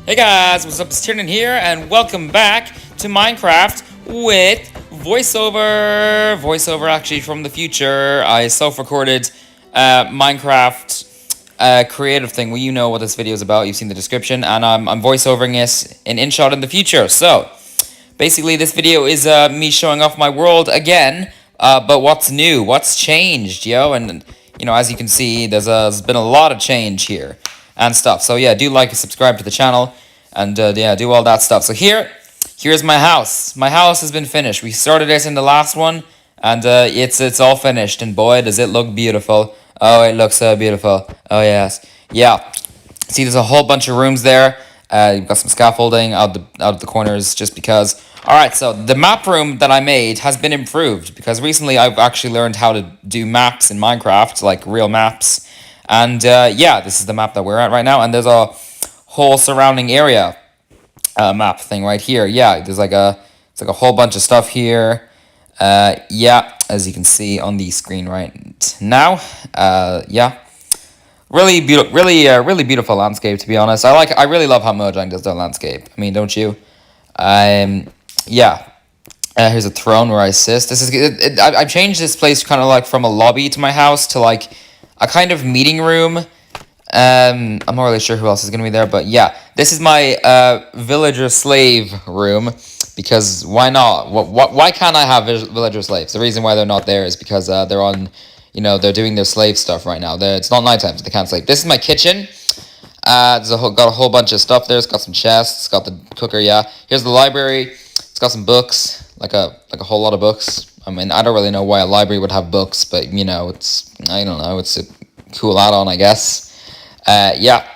Hey guys, what's up? It's Tiernan here, and welcome back to Minecraft with voiceover. Voiceover actually from the future. I self-recorded Minecraft creative thing. Well, you know what this video is about. You've seen the description, and I'm voiceovering it in InShot in the future. So, basically, this video is me showing off my world again. But what's new? What's changed, yo? And you know, as you can see, there's been a lot of change here and stuff. So yeah, do like and subscribe to the channel, and yeah, do all that stuff. So here's my house. My house has been finished. We started it in the last one, and it's all finished. And boy, does it look beautiful! Oh, it looks so beautiful. Oh yes, yeah. See, there's a whole bunch of rooms there. You've got some scaffolding out of the corners, just because. All right, so the map room that I made has been improved because recently I've actually learned how to do maps in Minecraft, like real maps. And yeah, this is the map that we're at right now, and there's a whole surrounding area map thing right here. Yeah, it's like a whole bunch of stuff here. Yeah, as you can see on the screen right now. Yeah, really beautiful, really beautiful landscape. To be honest, I really love how Mojang does their landscape. I mean, don't you? Yeah. Here's a throne where I sit. I've changed this place kind of like from a lobby to my house to like a kind of meeting room. I'm not really sure who else is going to be there, but yeah, this is my villager slave room, because why not? Why can't I have villager slaves? The reason why they're not there is because they're on, they're doing their slave stuff right now. It's not nighttime, so they can't sleep. This is my kitchen. Got a whole bunch of stuff there. It's got some chests. It's got the cooker. Yeah. Here's the library. It's got some books, like a whole lot of books. I mean, I don't really know why a library would have books, but I don't know. It's a cool add-on, I guess. Yeah.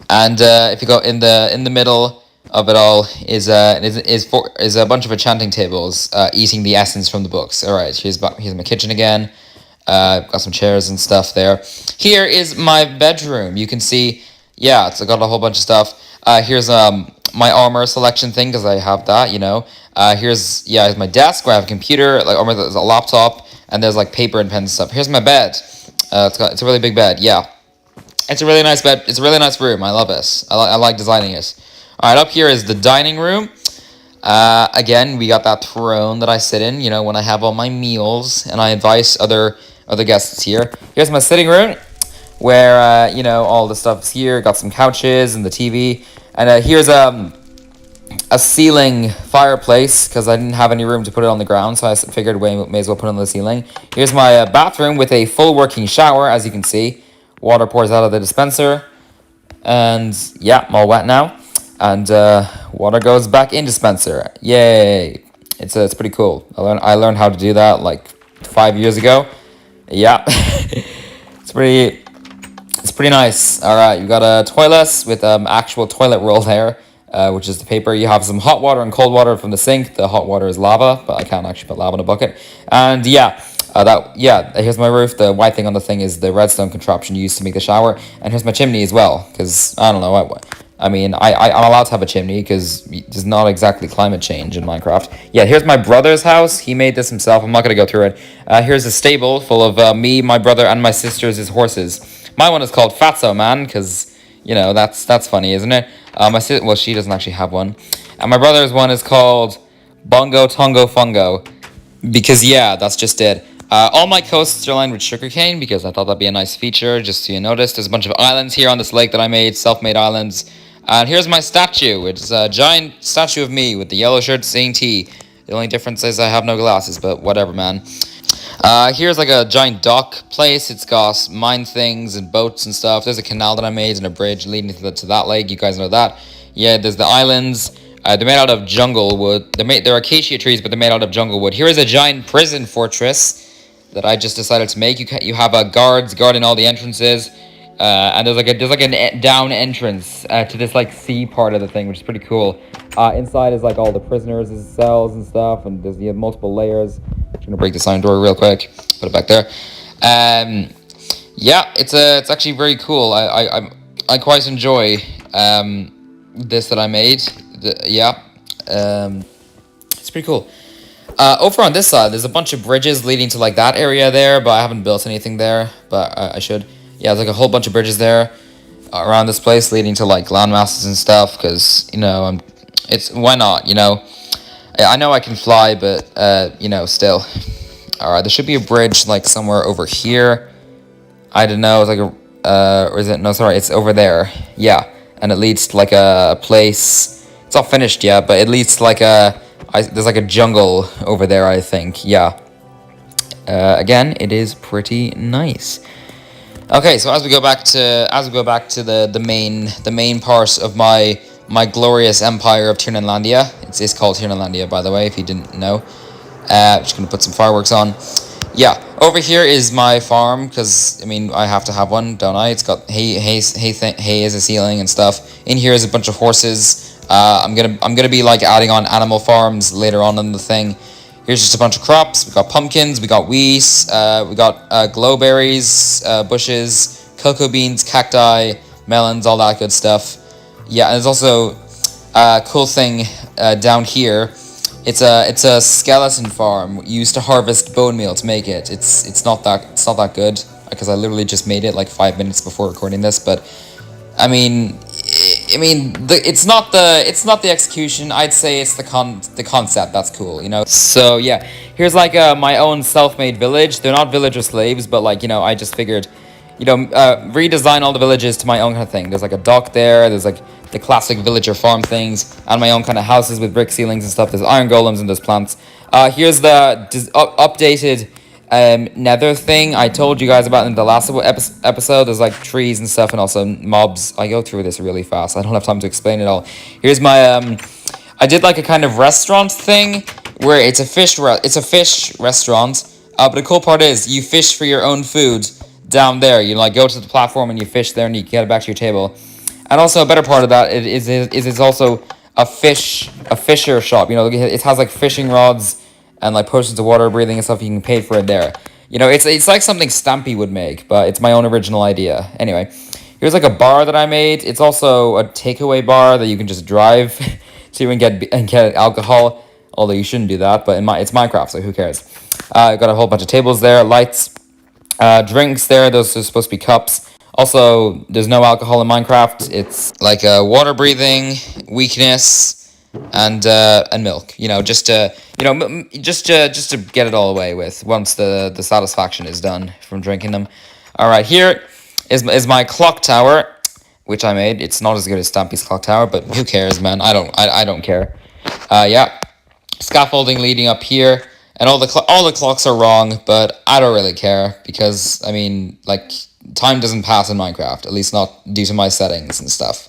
And if you go in the middle of it all is a bunch of enchanting tables, eating the essence from the books. All right. Here's my kitchen again. Got some chairs and stuff there. Here is my bedroom. You can see, yeah, it's got a whole bunch of stuff. Here's my armor selection thing, because I have that, here's my desk where I have a computer, there's a laptop, and there's like paper and pen and stuff. Here's my bed. It's a really big bed. Yeah, it's a really nice bed. It's a really nice room. I love this. I like designing it. All right, up here is the dining room. Again, we got that throne that I sit in, when I have all my meals, and I invite other guests here. Here's my sitting room, where all the stuff's here. Got some couches and the TV, and here's a ceiling fireplace, because I didn't have any room to put it on the ground, so I figured may as well put it on the ceiling. Here's my bathroom with a full working shower. As you can see, water pours out of the dispenser, and yeah, I'm all wet now, and water goes back in dispenser. Yay! It's pretty cool. I learned how to do that like 5 years ago. Yeah, it's pretty nice. All right, you got a toilet with actual toilet roll there, which is the paper. You have some hot water and cold water from the sink. The hot water is lava, but I can't actually put lava in a bucket. And yeah, here's my roof. The white thing on the thing is the redstone contraption used to make the shower. And here's my chimney as well, because I don't know. I'm allowed to have a chimney because there's not exactly climate change in Minecraft. Yeah, here's my brother's house. He made this himself. I'm not going to go through it. Here's a stable full of me, my brother, and my sister's horses. My one is called Fatso Man, because, that's funny, isn't it? She doesn't actually have one. And my brother's one is called Bongo Tongo Fungo, because, yeah, that's just it. All my coasts are lined with sugarcane, because I thought that'd be a nice feature, just so you notice. There's a bunch of islands here on this lake that I made, self-made islands. And here's my statue. It's a giant statue of me with the yellow shirt saying T. The only difference is I have no glasses, but whatever, man. Here's like a giant dock place. It's got mine things and boats and stuff. There's a canal that I made and a bridge leading to that lake. You guys know that. Yeah, there's the islands. They're made out of jungle wood. They're acacia trees, but they're made out of jungle wood. Here is a giant prison fortress that I just decided to make. You have guards guarding all the entrances. And there's like a down entrance to this like sea part of the thing, which is pretty cool. Inside is like all the prisoners' cells and stuff, and you have multiple layers. I'm gonna break this iron door real quick, put it back there. Yeah, it's actually very cool. I quite enjoy this that I made. It's pretty cool. Over on this side, there's a bunch of bridges leading to like that area there, but I haven't built anything there, but I should. Yeah, there's like a whole bunch of bridges there. around this place, leading to like landmasses and stuff. Because it's why not? I know I can fly, but still. All right, there should be a bridge like somewhere over here. I don't know. It's like or is it? No, sorry, it's over there. Yeah, and it leads to like a place. It's not finished yet, but it leads to like there's like a jungle over there, I think. Yeah. Again, it is pretty nice. Okay, so as we go back to the main part of my glorious empire of Tiarnanlandia. It's called Tiarnanlandia, by the way, if you didn't know. Just gonna put some fireworks on. Yeah, over here is my farm, because I have to have one, don't I? It's got hay as a ceiling and stuff. In here is a bunch of horses. I'm gonna be like adding on animal farms later on in the thing. Here's just a bunch of crops. We got pumpkins, we got wheat, we got glowberries, bushes, cocoa beans, cacti, melons, all that good stuff. Yeah, and there's also a cool thing down here. It's a skeleton farm used to harvest bone meal to make it. It's not that good, because I literally just made it like 5 minutes before recording this. But it's not the execution. I'd say it's the concept that's cool, So yeah, here's like my own self-made village. They're not villager slaves, but like I just figured, redesign all the villages to my own kind of thing. There's like a dock there. There's like the classic villager farm things, and my own kind of houses with brick ceilings and stuff. There's iron golems and there's plants. Here's the updated nether thing I told you guys about in the last episode. There's like trees and stuff, and also mobs. I go through this really fast. I don't have time to explain it all. Here's my I did like a kind of restaurant thing where it's a fish restaurant. But the cool part is you fish for your own food down there. You like go to the platform and you fish there, and you get it back to your table. And also a better part of that is it's also a fisher shop. It has like fishing rods and like potions of water breathing and stuff. You can pay for it there. It's like something Stampy would make, but it's my own original idea. Anyway, here's like a bar that I made. It's also a takeaway bar that you can just drive to and get alcohol. Although you shouldn't do that, but it's Minecraft, so who cares? I've got a whole bunch of tables there, lights, drinks there. Those are supposed to be cups. Also, there's no alcohol in Minecraft. It's like water breathing, weakness, and milk. Just to get it all away with once the satisfaction is done from drinking them. All right, here is my clock tower, which I made. It's not as good as Stampy's clock tower, but who cares, man? I don't care. Yeah, scaffolding leading up here, and all the clocks are wrong, but I don't really care because time doesn't pass in Minecraft, at least not due to my settings and stuff.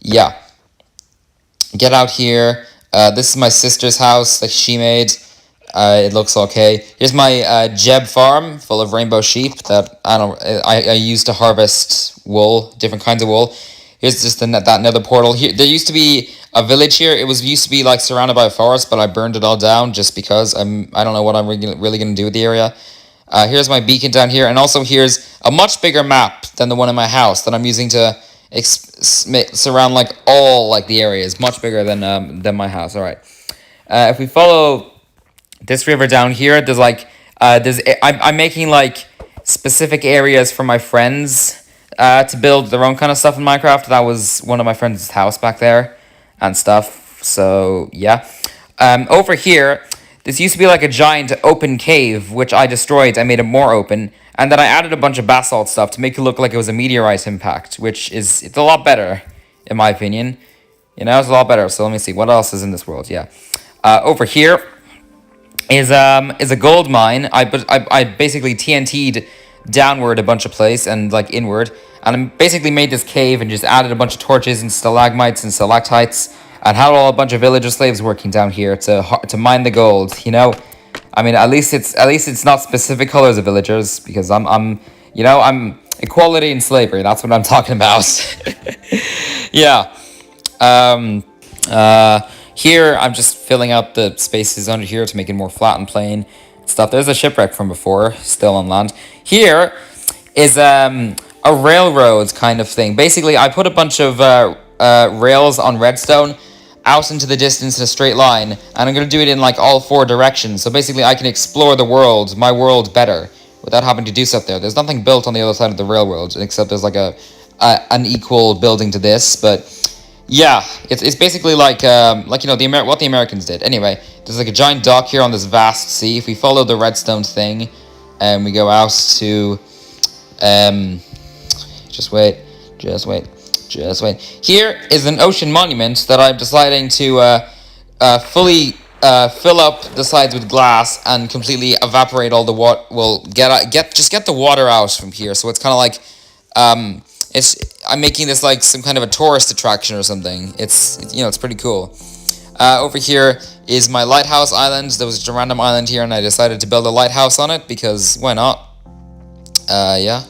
Yeah. Get out here. This is my sister's house that she made. It looks okay. Here's my Jeb farm full of rainbow sheep that I use to harvest wool, different kinds of wool. Here's just that nether portal. Here, there used to be a village here. It used to be like surrounded by a forest, but I burned it all down just because I don't know what I'm really gonna do with the area. Here's my beacon down here, and also here's a much bigger map than the one in my house that I'm using to surround like all like the areas. Much bigger than my house. All right. If we follow this river down here, there's like I'm making like specific areas for my friends to build their own kind of stuff in Minecraft. That was one of my friends' house back there and stuff. So yeah. Over here, this used to be like a giant open cave, which I destroyed. I made it more open, and then I added a bunch of basalt stuff to make it look like it was a meteorite impact, it's a lot better, in my opinion. It's a lot better. So let me see what else is in this world. Yeah, over here is a gold mine. I basically TNT'd downward a bunch of place and like inward, and I basically made this cave and just added a bunch of torches and stalagmites and stalactites. And had a bunch of villager slaves working down here to mine the gold. At least it's not specific colors of villagers, because I'm equality and slavery. That's what I'm talking about. Yeah. Here I'm just filling out the spaces under here to make it more flat and plain stuff. There's a shipwreck from before, still on land. Here is a railroad kind of thing. Basically, I put a bunch of rails on redstone out into the distance in a straight line, and I'm going to do it in like all four directions, so basically I can explore my world better without having to do stuff there. There's nothing built on the other side of the railroad, except there's like a an equal building to this, but yeah, it's basically like you know what the Americans did. Anyway, there's like a giant dock here on this vast sea. If we follow the redstone thing, and we go out to just wait, just wait, just wait. Here is an ocean monument that I'm deciding to fully fill up the sides with glass and completely evaporate all the water. Well, get the water out from here. So it's kind of like I'm making this like some kind of a tourist attraction or something. It's you know, it's pretty cool. Over here is my lighthouse island. There was just a random island here, and I decided to build a lighthouse on it because why not? Yeah.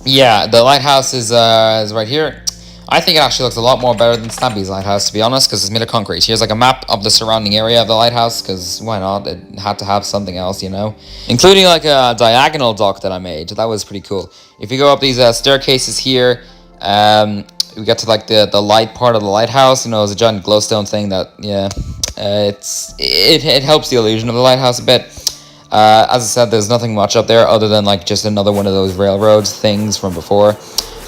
Yeah, the lighthouse is right here. I think it actually looks a lot more better than Snappy's lighthouse, to be honest, because it's made of concrete. Here's like a map of the surrounding area of the lighthouse, because why not? It had to have something else, you know? Including like a diagonal dock that I made. That was pretty cool. If you go up these staircases here, we get to like the light part of the lighthouse. You know, it's a giant glowstone thing that, yeah, it helps the illusion of the lighthouse a bit. As I said, there's nothing much up there other than like just another one of those railroads things from before.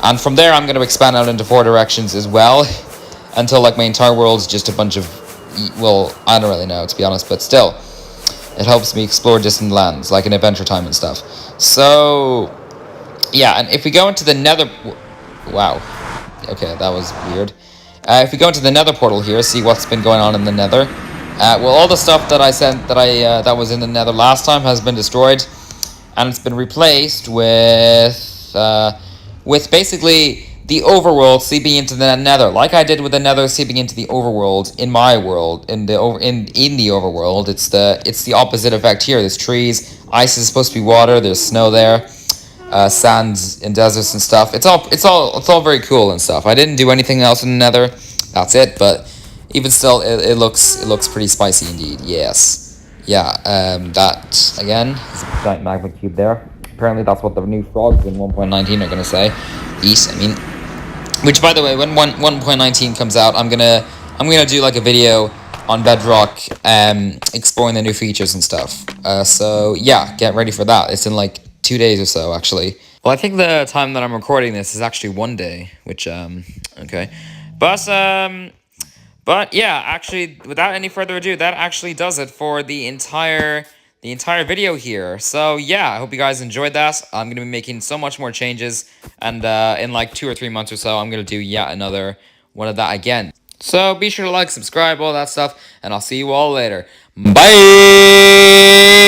And from there, I'm going to expand out into 4 directions as well, until like my entire world's just a bunch of, well, I don't really know, to be honest, but still, it helps me explore distant lands, like in Adventure Time and stuff. So, yeah, and if we go into the nether, wow, okay, that was weird. If we go into the nether portal here, see what's been going on in the nether. Well, all the stuff that I sent, that was in the nether last time has been destroyed, and it's been replaced with basically the overworld seeping into the nether, like I did with the nether seeping into the overworld in my world, in the overworld. It's the opposite effect here. There's trees, ice is supposed to be water. There's snow there, sands and deserts and stuff. It's all very cool and stuff. I didn't do anything else in the nether. That's it. But even still, it looks pretty spicy indeed. Yes, yeah. That again is a giant magma cube there. Apparently that's what the new frogs in 1.19 are going to say. East, I mean. Which, by the way, when 1.19 comes out, I'm gonna do like a video on Bedrock, exploring the new features and stuff. So yeah, get ready for that. It's in like 2 days or so, actually. Well, I think the time that I'm recording this is actually 1 day, which okay, but yeah, actually, without any further ado, that actually does it for the entire video here. So yeah, I hope you guys enjoyed that. I'm going to be making so much more changes, and in like 2 or 3 months or so, I'm going to do yet another one of that again. So be sure to like, subscribe, all that stuff, and I'll see you all later. Bye!